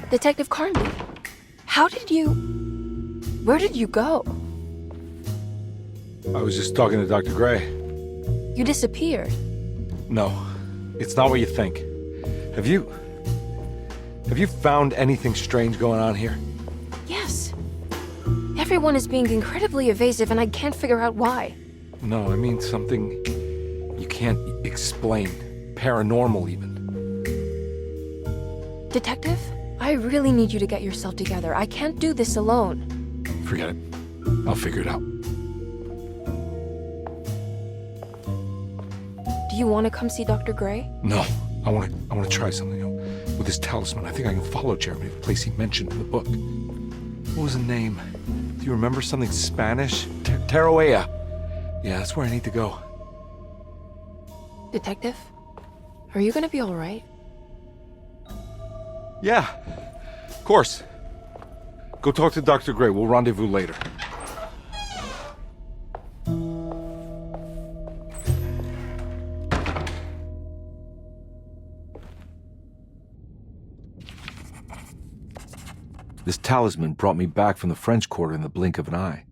Detective Carnby, where did you go? I was just talking to Dr. Gray. You disappeared. No, it's not what you think. Have you found anything strange going on here? Yes. Everyone is being incredibly evasive and I can't figure out why. No, I mean something you can't explain. Paranormal, even. Detective, I really need you to get yourself together. I can't do this alone. Forget it. I'll figure it out. Do you want to come see Dr. Gray? No, I want to try something. With this talisman, I think I can follow Jeremy to the place he mentioned in the book. What was the name? Do you remember something Spanish? Tarawea. Yeah, that's where I need to go. Detective, are you gonna be all right? Yeah, of course. Go talk to Dr. Gray. We'll rendezvous later. This talisman brought me back from the French Quarter in the blink of an eye.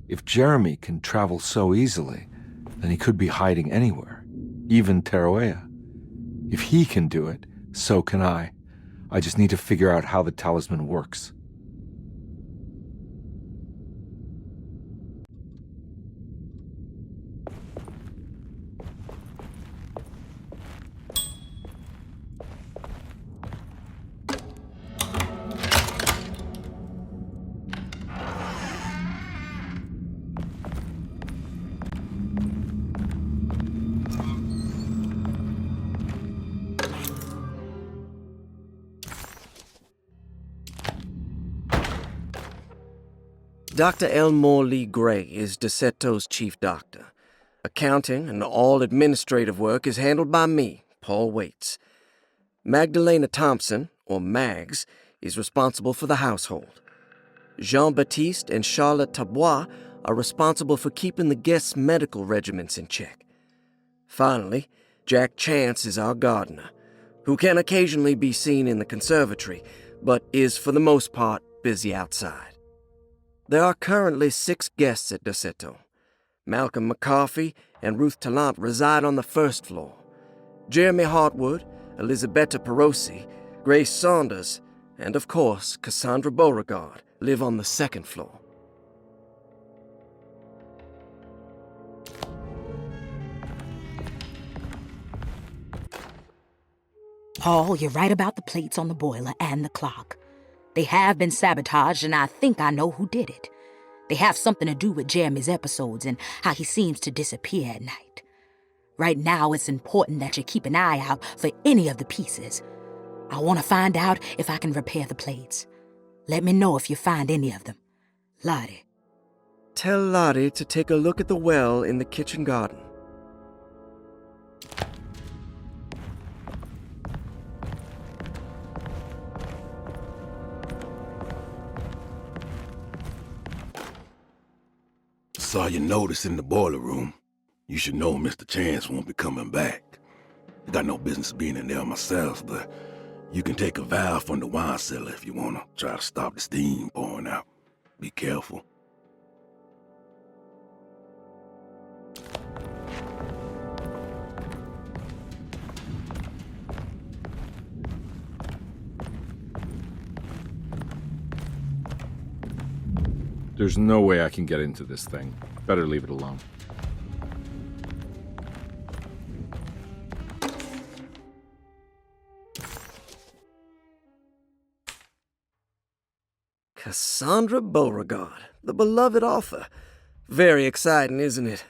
If Jeremy can travel so easily, then he could be hiding anywhere, even Tarawea. If he can do it, so can I. I just need to figure out how the talisman works. Dr. Elmore Lee Gray is Derceto's chief doctor. Accounting and all administrative work is handled by me, Paul Waits. Magdalena Thompson, or Mags, is responsible for the household. Jean-Baptiste and Charlotte Tabois are responsible for keeping the guests' medical regimens in check. Finally, Jack Chance is our gardener, who can occasionally be seen in the conservatory, but is for the most part busy outside. There are currently 6 guests at Derceto. Malcolm McCarthy and Ruth Tallant reside on the first floor. Jeremy Hartwood, Elisabetta Perosi, Grace Saunders, and of course Cassandra Beauregard live on the second floor. Paul, you're right about the plates on the boiler and the clock. They have been sabotaged, and I think I know who did it. They have something to do with Jeremy's episodes and how he seems to disappear at night. Right now, it's important that you keep an eye out for any of the pieces. I want to find out if I can repair the plates. Let me know if you find any of them. Lottie. Tell Lottie to take a look at the well in the kitchen garden. Saw your notice in the boiler room. You should know Mr. Chance won't be coming back. I got no business being in there myself, but you can take a valve from the wine cellar if you want to try to stop the steam pouring out. Be careful. There's no way I can get into this thing. Better leave it alone. Cassandra Beauregard, the beloved author. Very exciting, isn't it?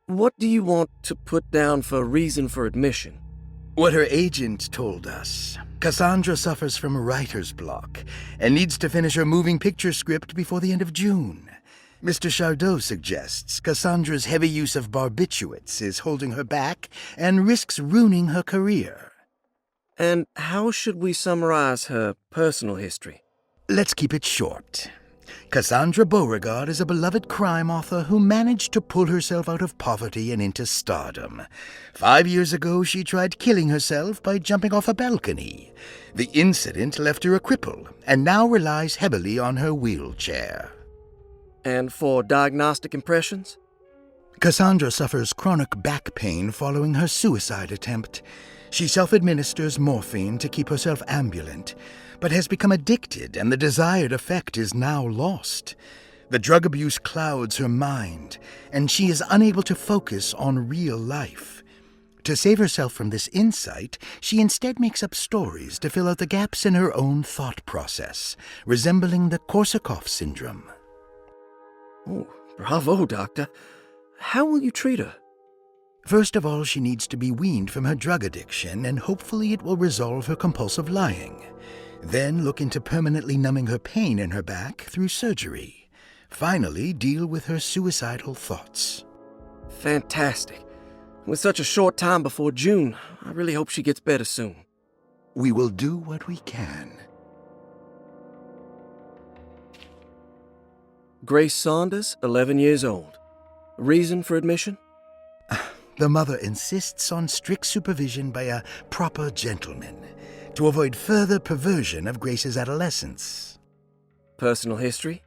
What do you want to put down for reason for admission? What her agent told us. Cassandra suffers from writer's block and needs to finish her moving picture script before the end of June. Mr. Chardot suggests Cassandra's heavy use of barbiturates is holding her back and risks ruining her career. And how should we summarize her personal history? Let's keep it short. Cassandra Beauregard is a beloved crime author who managed to pull herself out of poverty and into stardom. 5 years ago, she tried killing herself by jumping off a balcony. The incident left her a cripple, and now relies heavily on her wheelchair. And for diagnostic impressions? Cassandra suffers chronic back pain following her suicide attempt. She self-administers morphine to keep herself ambulant, but has become addicted, and the desired effect is now lost. The drug abuse clouds her mind, and she is unable to focus on real life. To save herself from this insight, she instead makes up stories to fill out the gaps in her own thought process, resembling the Korsakoff syndrome. Oh, bravo, Doctor. How will you treat her? First of all, she needs to be weaned from her drug addiction, and hopefully it will resolve her compulsive lying. Then look into permanently numbing her pain in her back through surgery. Finally, deal with her suicidal thoughts. Fantastic. With such a short time before June, I really hope she gets better soon. We will do what we can. Grace Saunders, 11 years old. Reason for admission? The mother insists on strict supervision by a proper gentleman to avoid further perversion of Grace's adolescence. Personal history?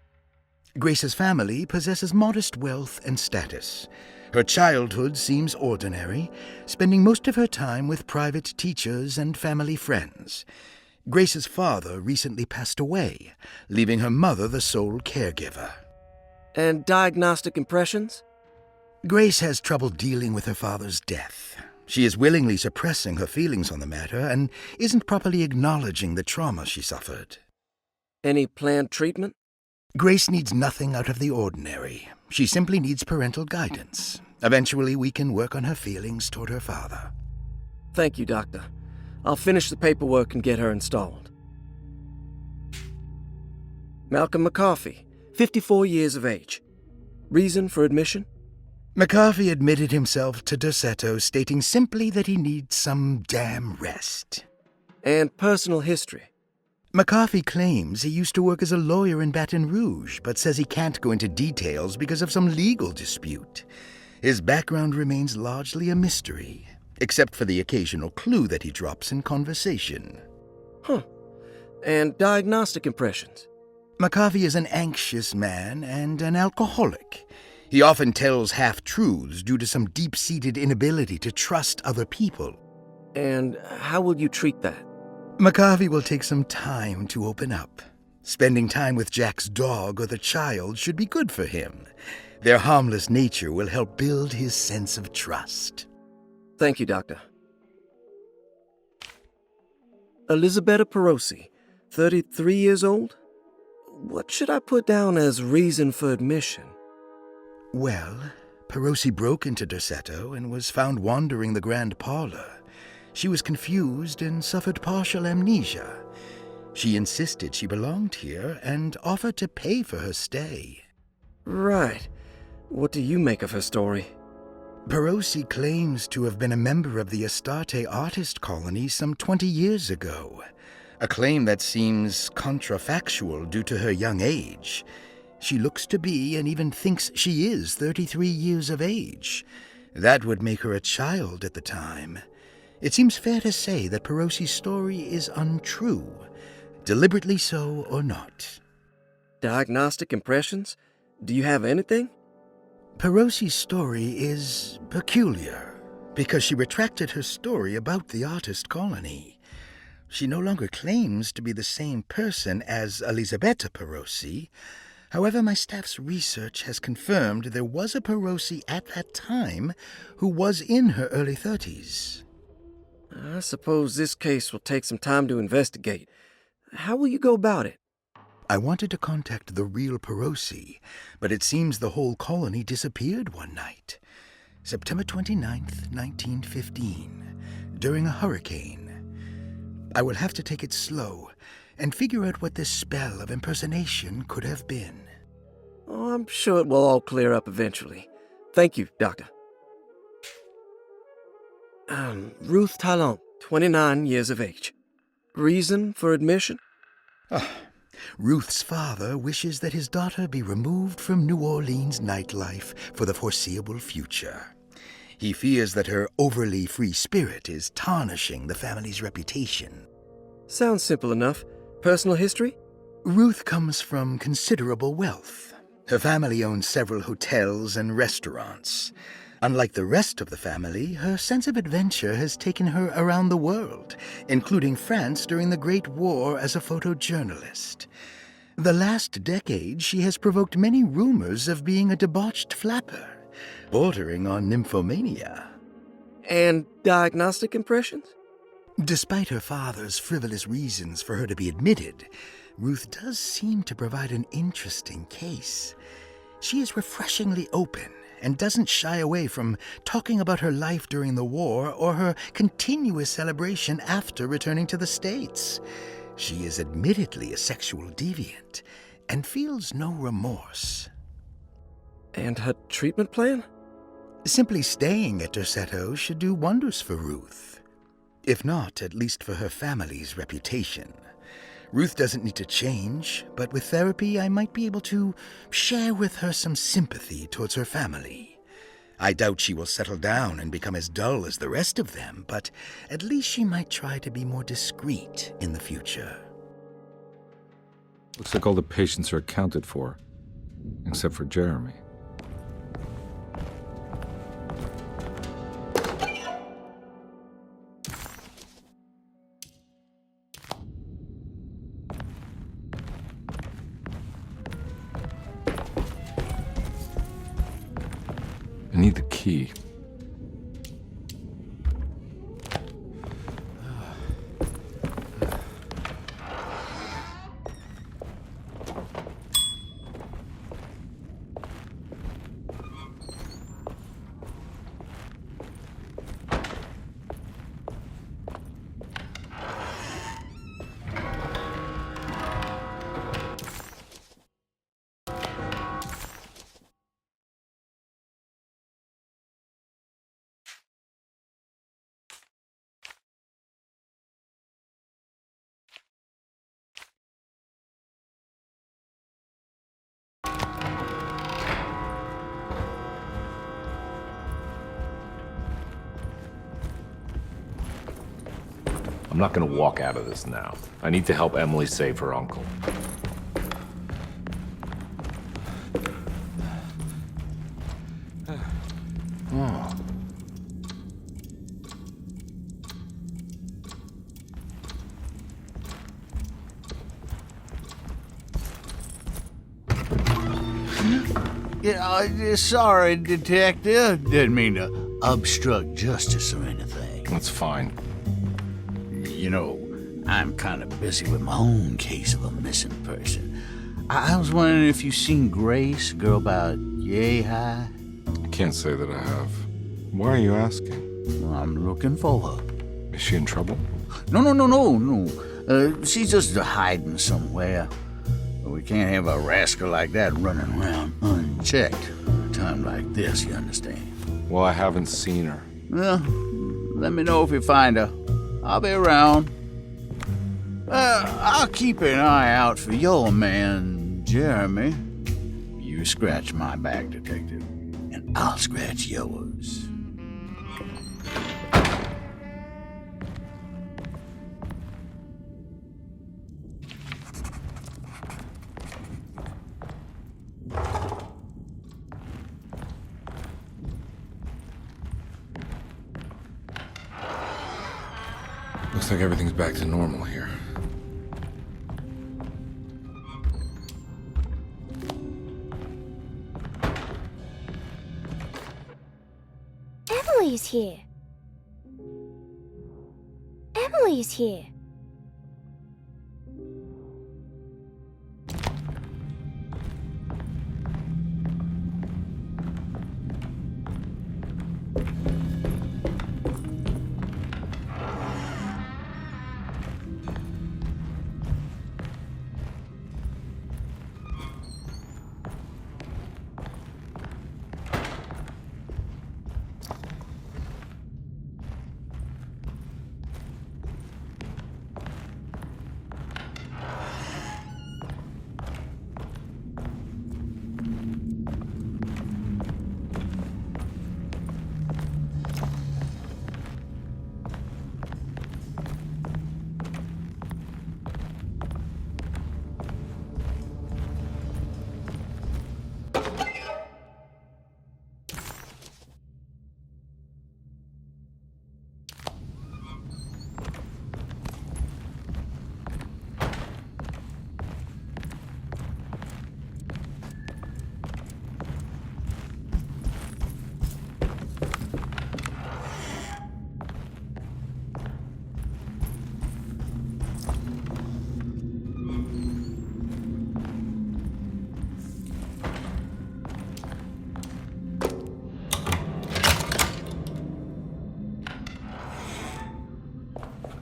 Grace's family possesses modest wealth and status. Her childhood seems ordinary, spending most of her time with private teachers and family friends. Grace's father recently passed away, leaving her mother the sole caregiver. And diagnostic impressions? Grace has trouble dealing with her father's death. She is willingly suppressing her feelings on the matter and isn't properly acknowledging the trauma she suffered. Any planned treatment? Grace needs nothing out of the ordinary. She simply needs parental guidance. Eventually, we can work on her feelings toward her father. Thank you, Doctor. I'll finish the paperwork and get her installed. Malcolm McCarthy, 54 years of age. Reason for admission? McCarthy admitted himself to Derceto, stating simply that he needs some damn rest. And personal history? McCarthy claims he used to work as a lawyer in Baton Rouge, but says he can't go into details because of some legal dispute. His background remains largely a mystery, except for the occasional clue that he drops in conversation. Huh. And diagnostic impressions? McCarthy is an anxious man and an alcoholic. He often tells half-truths due to some deep-seated inability to trust other people. And how will you treat that? McCarthy will take some time to open up. Spending time with Jack's dog or the child should be good for him. Their harmless nature will help build his sense of trust. Thank you, Doctor. Elisabetta Perosi, 33 years old? What should I put down as reason for admission? Well, Perosi broke into Derceto and was found wandering the grand parlor. She was confused and suffered partial amnesia. She insisted she belonged here and offered to pay for her stay. Right. What do you make of her story? Perosi claims to have been a member of the Astarte artist colony some 20 years ago, a claim that seems contrafactual due to her young age. She looks to be and even thinks she is 33 years of age. That would make her a child at the time. It seems fair to say that Perosi's story is untrue, deliberately so or not. Diagnostic impressions? Do you have anything? Perosi's story is peculiar because she retracted her story about the artist colony. She no longer claims to be the same person as Elisabetta Perosi. However, my staff's research has confirmed there was a Perosi at that time who was in her early 30s. I suppose this case will take some time to investigate. How will you go about it? I wanted to contact the real Perosi, but it seems the whole colony disappeared one night. September 29th, 1915, during a hurricane. I will have to take it slow and figure out what this spell of impersonation could have been. Oh, I'm sure it will all clear up eventually. Thank you, Doctor. Ruth Talon, 29 years of age. Reason for admission? Ruth's father wishes that his daughter be removed from New Orleans nightlife for the foreseeable future. He fears that her overly free spirit is tarnishing the family's reputation. Sounds simple enough. Personal history? Ruth comes from considerable wealth. Her family owns several hotels and restaurants. Unlike the rest of the family, her sense of adventure has taken her around the world, including France during the Great War as a photojournalist. The last decade, she has provoked many rumors of being a debauched flapper, bordering on nymphomania. And diagnostic impressions? Despite her father's frivolous reasons for her to be admitted, Ruth does seem to provide an interesting case. She is refreshingly open and doesn't shy away from talking about her life during the war or her continuous celebration after returning to the States. She is admittedly a sexual deviant and feels no remorse. And her treatment plan? Simply staying at Derceto should do wonders for Ruth. If not, at least for her family's reputation. Ruth doesn't need to change, but with therapy I might be able to share with her some sympathy towards her family. I doubt she will settle down and become as dull as the rest of them, but at least she might try to be more discreet in the future. Looks like all the patients are accounted for, except for Jeremy. I need the key. I'm not gonna walk out of this now. I need to help Emily save her uncle. Oh. Yeah, sorry, Detective. Didn't mean to obstruct justice or anything. That's fine. You know, I'm kind of busy with my own case of a missing person. I was wondering if you've seen Grace, a girl about yay high? I can't say that I have. Why are you asking? Well, I'm looking for her. Is she in trouble? No. She's just hiding somewhere. We can't have a rascal like that running around unchecked at a time like this, you understand? Well, I haven't seen her. Well, let me know if you find her. I'll be around. I'll keep an eye out for your man, Jeremy. You scratch my back, Detective, and I'll scratch yours. Looks like everything's back to normal here. Emily's here. Emily's here.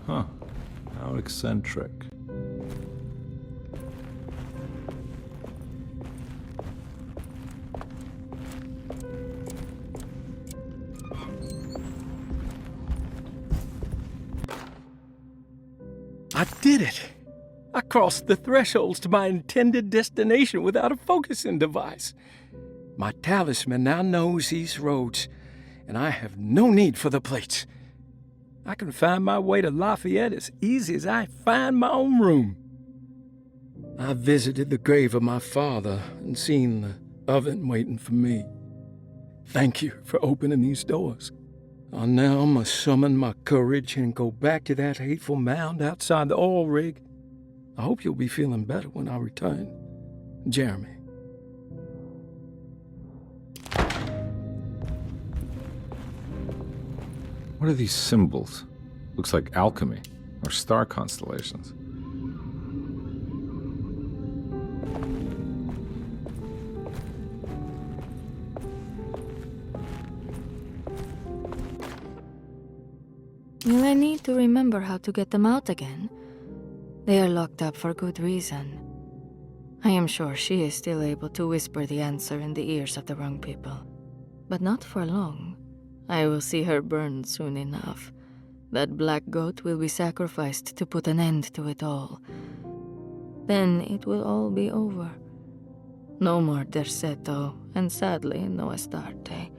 Huh. How eccentric. I did it! I crossed the thresholds to my intended destination without a focusing device. My talisman now knows these roads, and I have no need for the plates. I can find my way to Lafayette as easy as I find my own room. I visited the grave of my father and seen the oven waiting for me. Thank you for opening these doors. I now must summon my courage and go back to that hateful mound outside the oil rig. I hope you'll be feeling better when I return. Jeremy. What are these symbols? Looks like alchemy or star constellations. Will I need to remember how to get them out again? They are locked up for good reason. I am sure she is still able to whisper the answer in the ears of the wrong people. But not for long. I will see her burned soon enough. That black goat will be sacrificed to put an end to it all. Then it will all be over. No more Derceto, and sadly, no Astarte.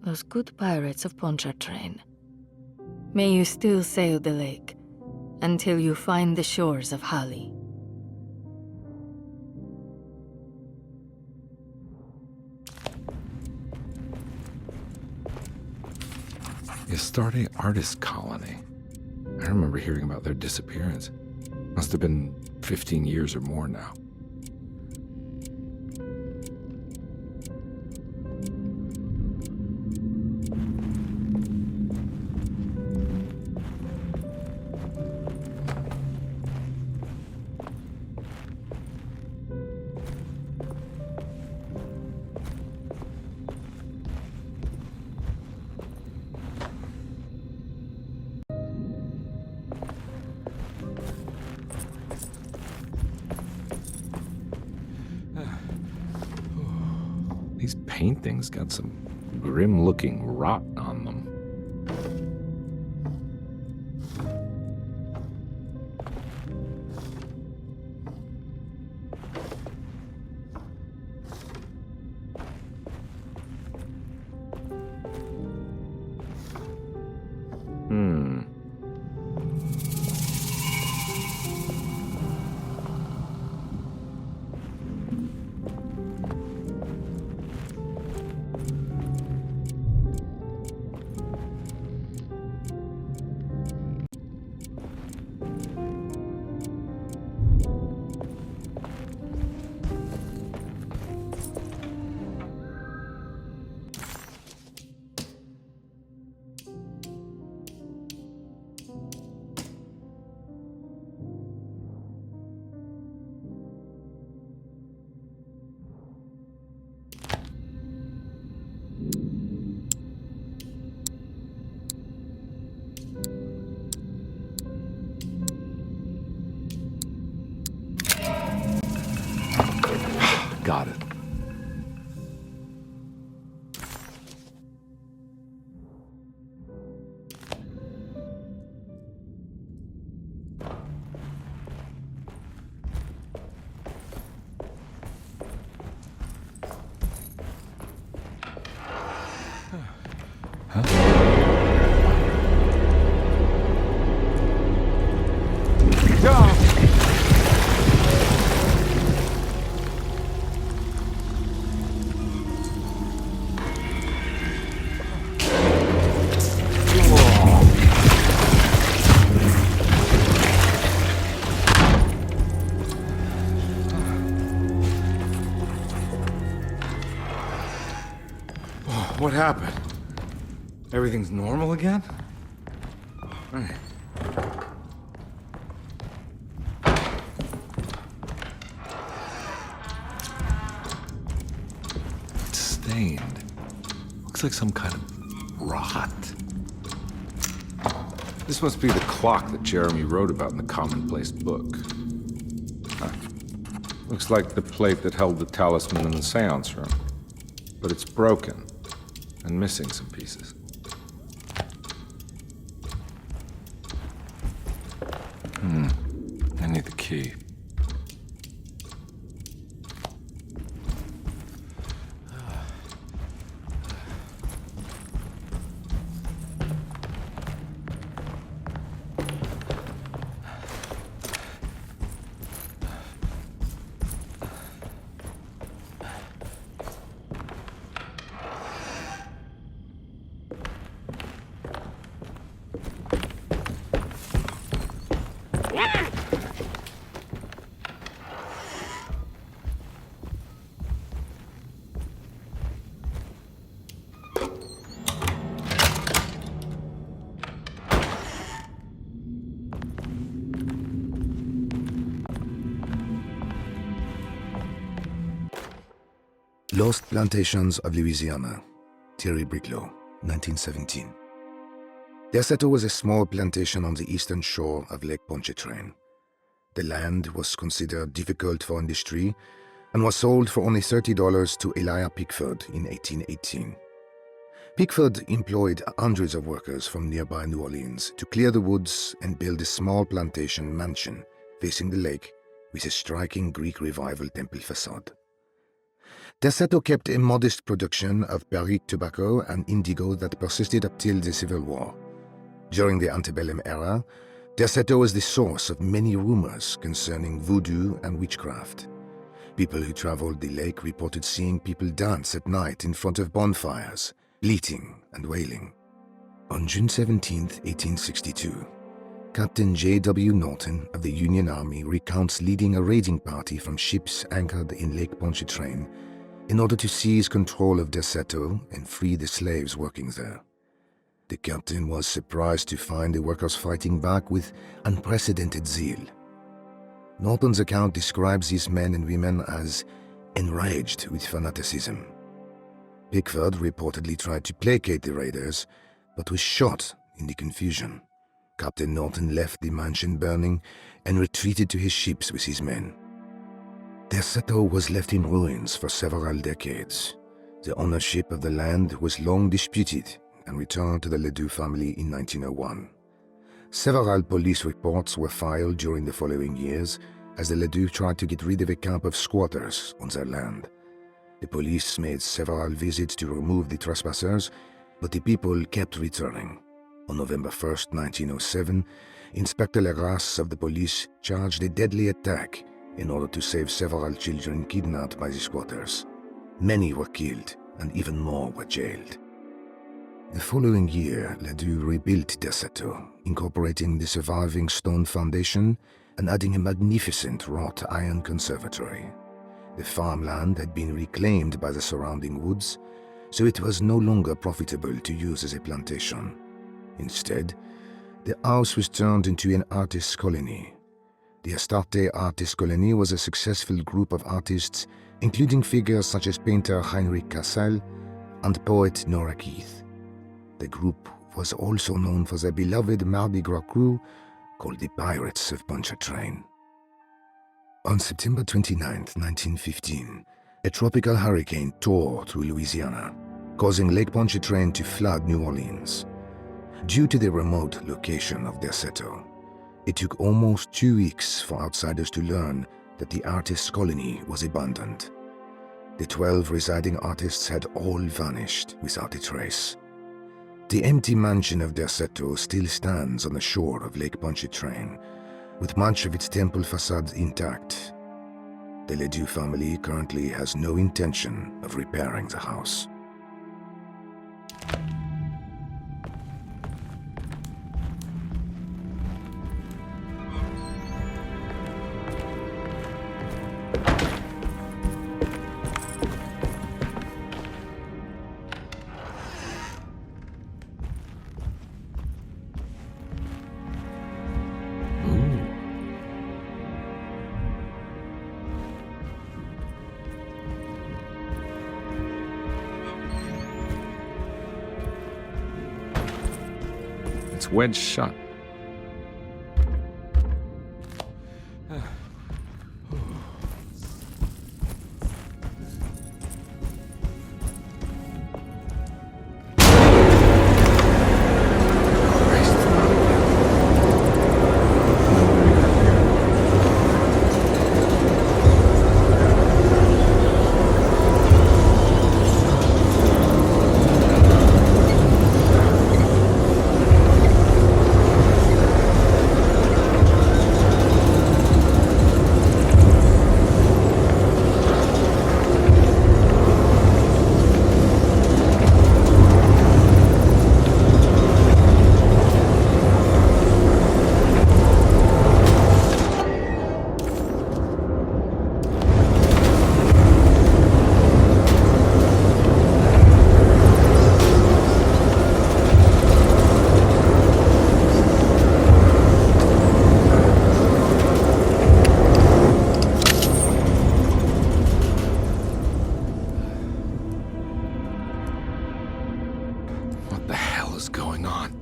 Those good pirates of Pontchartrain. May you still sail the lake, until you find the shores of Hali. The Astarte Artist Colony. I remember hearing about their disappearance. Must have been 15 years or more now. These paintings got some grim-looking rot on them. Got it. What happened? Everything's normal again? Right. It's stained. Looks like some kind of rot. This must be the clock that Jeremy wrote about in the commonplace book. Huh. Looks like the plate that held the talisman in the seance room. But it's broken and missing some pieces. I need the key. Lost Plantations of Louisiana, Thierry Briclot, 1917. Derceto was a small plantation on the eastern shore of Lake Pontchartrain. The land was considered difficult for industry and was sold for only $30 to Elijah Pickford in 1818. Pickford employed hundreds of workers from nearby New Orleans to clear the woods and build a small plantation mansion facing the lake with a striking Greek Revival temple facade. Derceto kept a modest production of Perique tobacco and indigo that persisted up till the Civil War. During the antebellum era, Derceto was the source of many rumors concerning voodoo and witchcraft. People who traveled the lake reported seeing people dance at night in front of bonfires, bleating and wailing. On June 17, 1862, Captain J.W. Norton of the Union Army recounts leading a raiding party from ships anchored in Lake Pontchartrain in order to seize control of Derceto and free the slaves working there. The captain was surprised to find the workers fighting back with unprecedented zeal. Norton's account describes these men and women as enraged with fanaticism. Pickford reportedly tried to placate the raiders, but was shot in the confusion. Captain Norton left the mansion burning and retreated to his ships with his men. Derceto was left in ruins for several decades. The ownership of the land was long disputed and returned to the Ledoux family in 1901. Several police reports were filed during the following years as the Ledoux tried to get rid of a camp of squatters on their land. The police made several visits to remove the trespassers, but the people kept returning. On November 1, 1907, Inspector Legrasse of the police charged a deadly attack in order to save several children kidnapped by the squatters. Many were killed, and even more were jailed. The following year, Ledoux rebuilt Derceto, incorporating the surviving stone foundation and adding a magnificent wrought iron conservatory. The farmland had been reclaimed by the surrounding woods, so it was no longer profitable to use as a plantation. Instead, the house was turned into an artist's colony. The Astarte Artist Colony was a successful group of artists, including figures such as painter Heinrich Cassel and poet Nora Keith. The group was also known for their beloved Mardi Gras crew called the Pirates of Pontchartrain. On September 29, 1915, a tropical hurricane tore through Louisiana, causing Lake Pontchartrain to flood New Orleans. Due to the remote location of Derceto, it took almost 2 weeks for outsiders to learn that the artist's colony was abandoned. The 12 residing artists had all vanished without a trace. The empty mansion of Derceto still stands on the shore of Lake Pontchartrain, with much of its temple facade intact. The Ledoux family currently has no intention of repairing the house. It's wedged shut. What the hell is going on?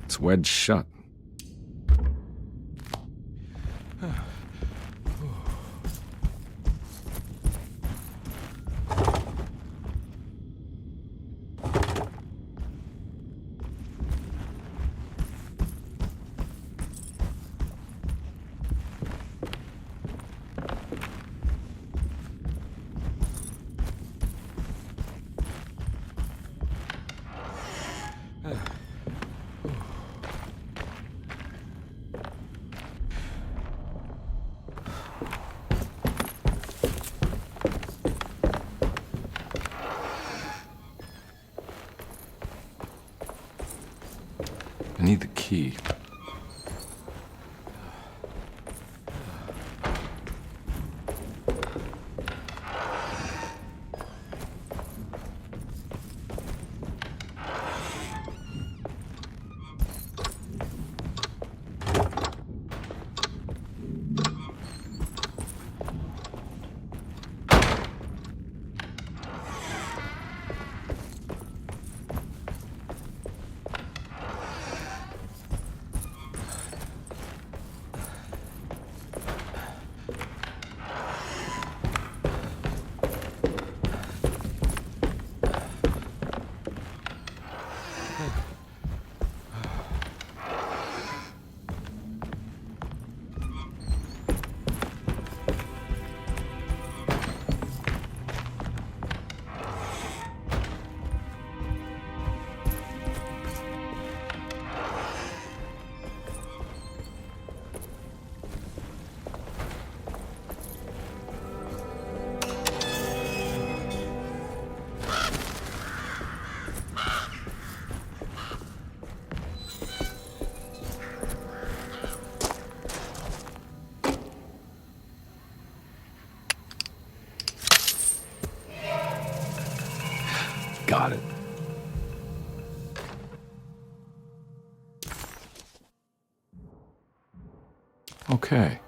It's wedged shut. I need the key. Okay.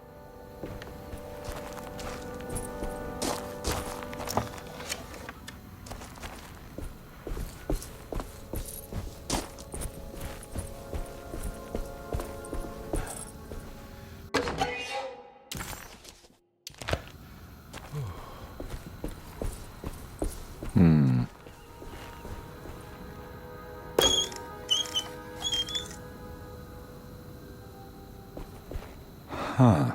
Huh.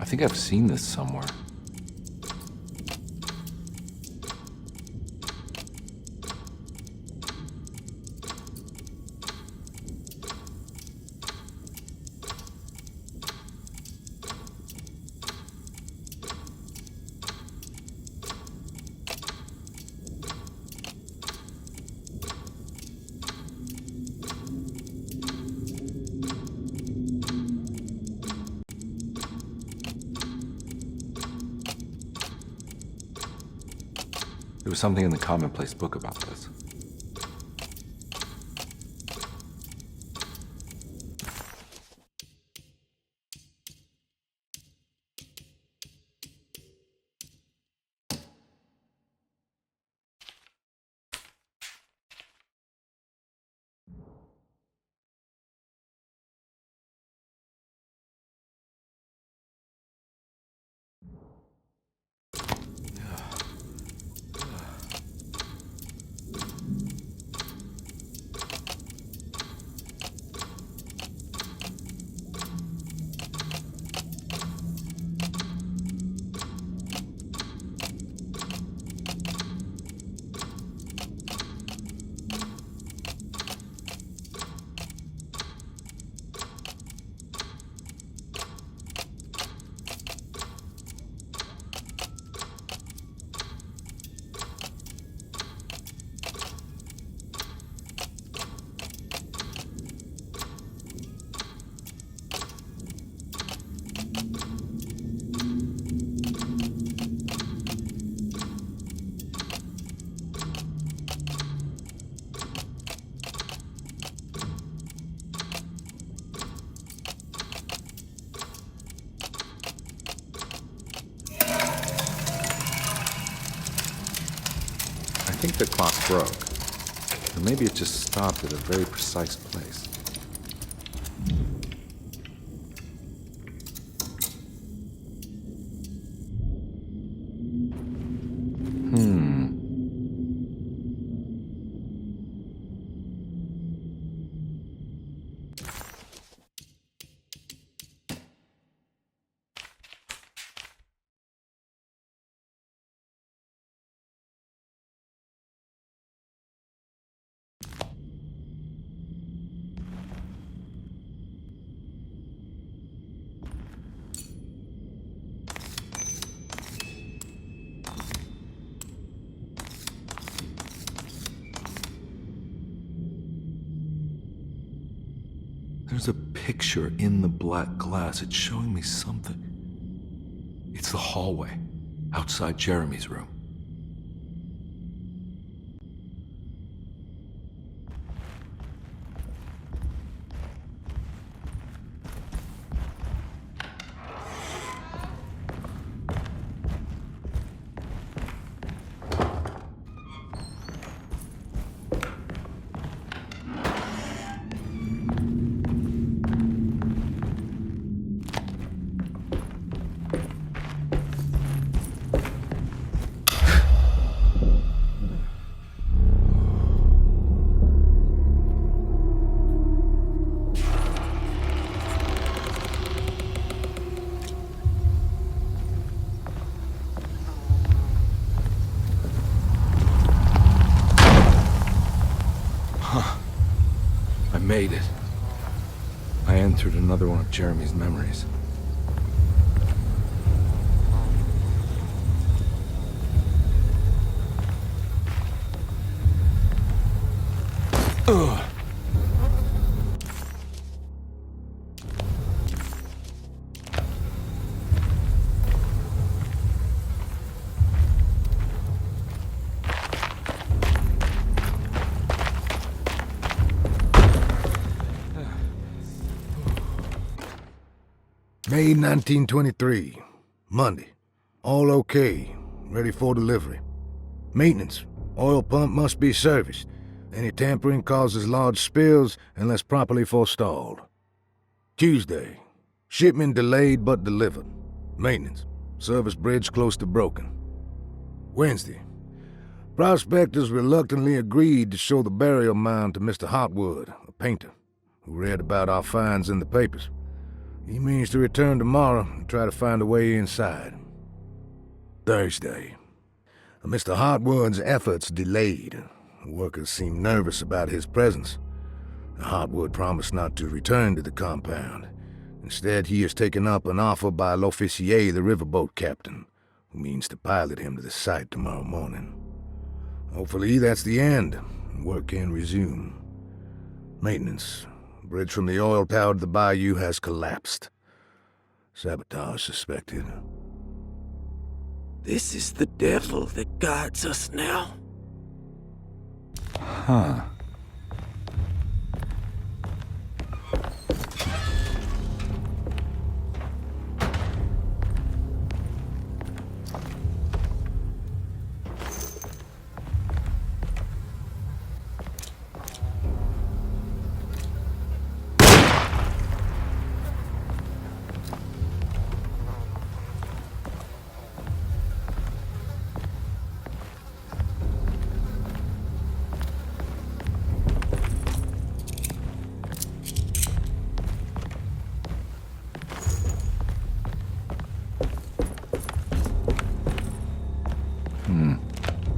I think I've seen this somewhere. There was something in the commonplace book about this. I think the clock broke, or maybe it just stopped at a very precise place. There's a picture in the black glass. It's showing me something. It's the hallway outside Jeremy's room. Made it. I entered another one of Jeremy's memories. Ugh. May 1923, Monday. All okay, ready for delivery. Maintenance, oil pump must be serviced. Any tampering causes large spills unless properly forestalled. Tuesday, shipment delayed but delivered. Maintenance, service bridge close to broken. Wednesday, prospectors reluctantly agreed to show the burial mound to Mr. Hotwood, a painter, who read about our finds in the papers. He means to return tomorrow and try to find a way inside. Thursday. Mr. Hotwood's efforts delayed. The workers seemed nervous about his presence. Hotwood promised not to return to the compound. Instead, he has taken up an offer by l'officier, the riverboat captain, who means to pilot him to the site tomorrow morning. Hopefully that's the end, and work can resume. Maintenance. Bridge from the oil tower to the bayou has collapsed. Sabotage suspected. This is the devil that guides us now. Huh.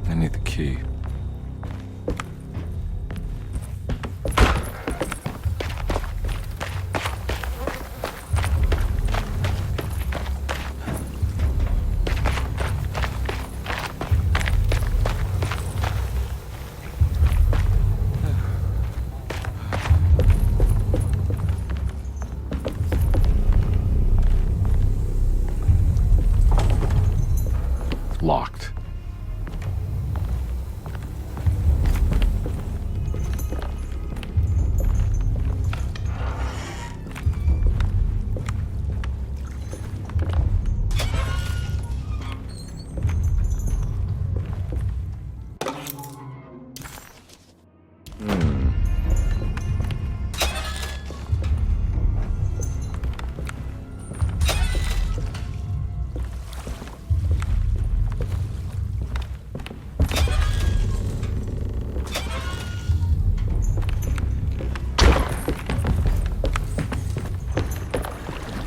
I need the key. Locked.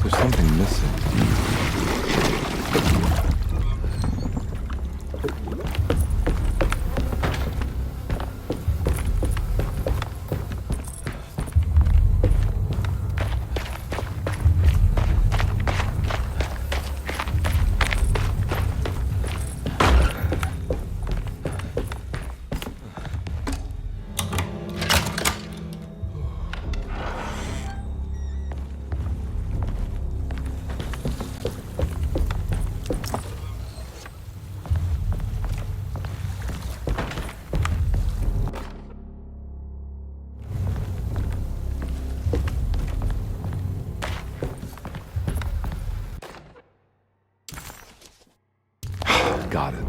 There's something missing. got it.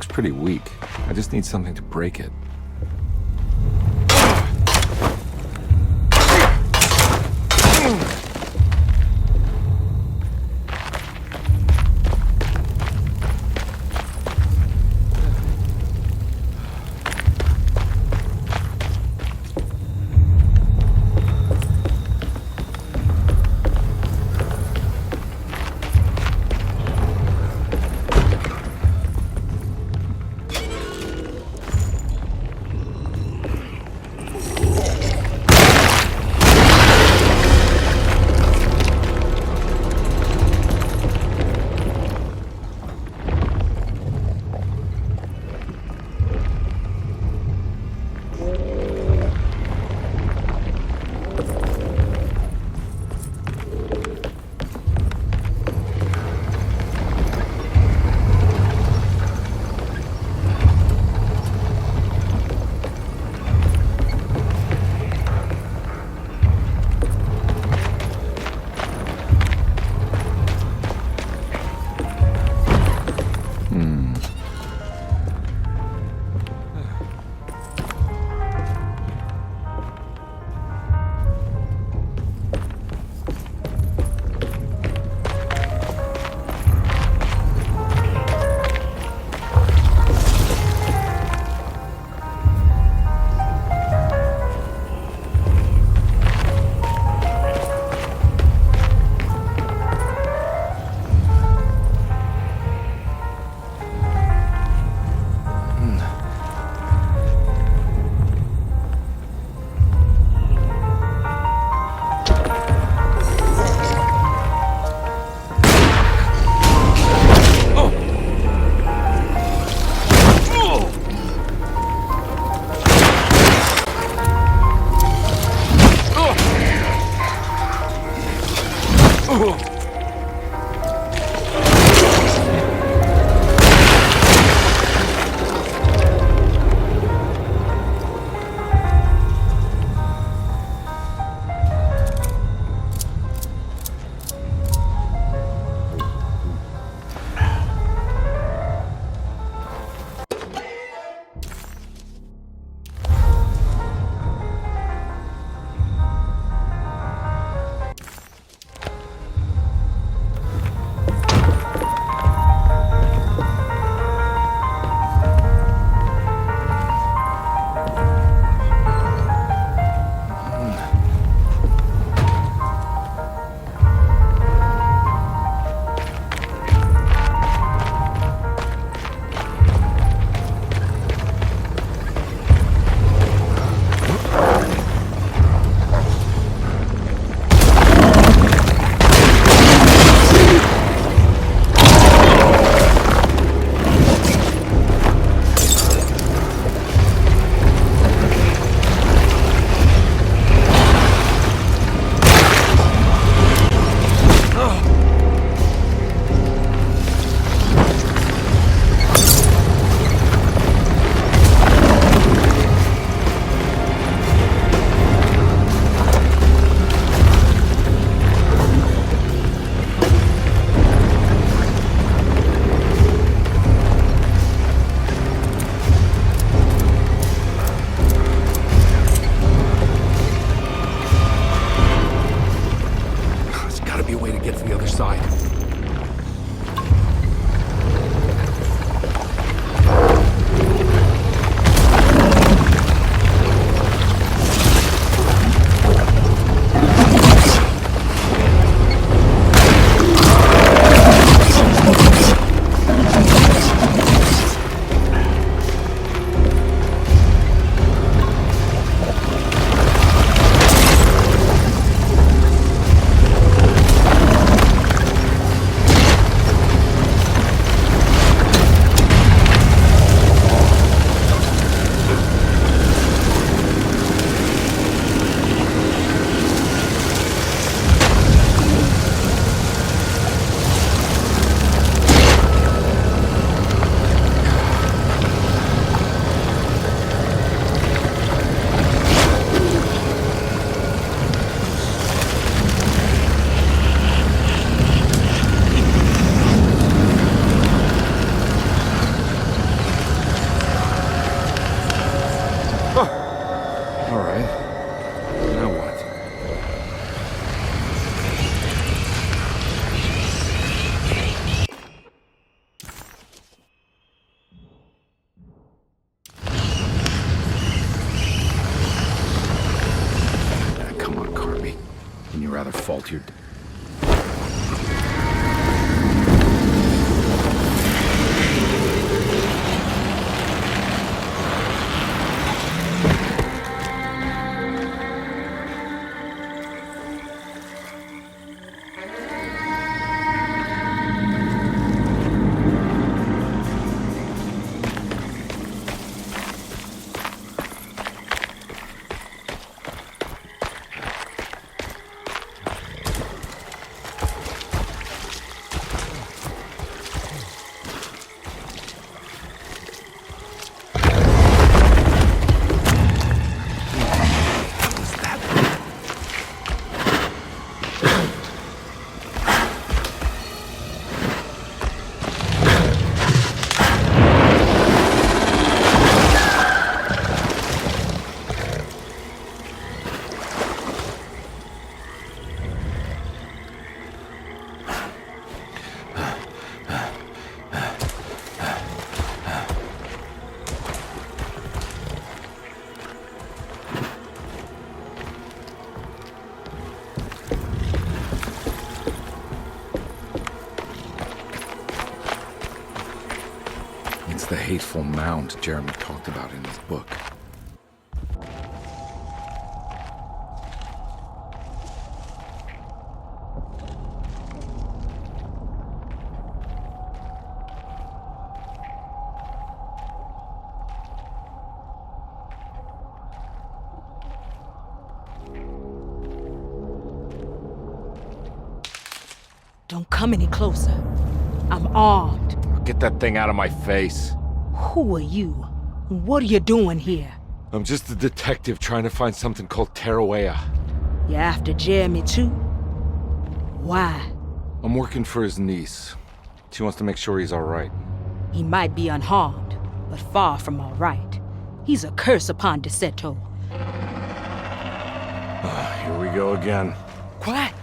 Pretty weak. I just need something to break it. fault you're... It's the hateful mound Jeremy talked about in his book. Don't come any closer. I'm armed. Get that thing out of my face. Who are you? What are you doing here? I'm just a detective trying to find something called Tarawea. You after Jeremy too? Why? I'm working for his niece. She wants to make sure he's all right. He might be unharmed, but far from all right. He's a curse upon Derceto. Here we go again. Quiet!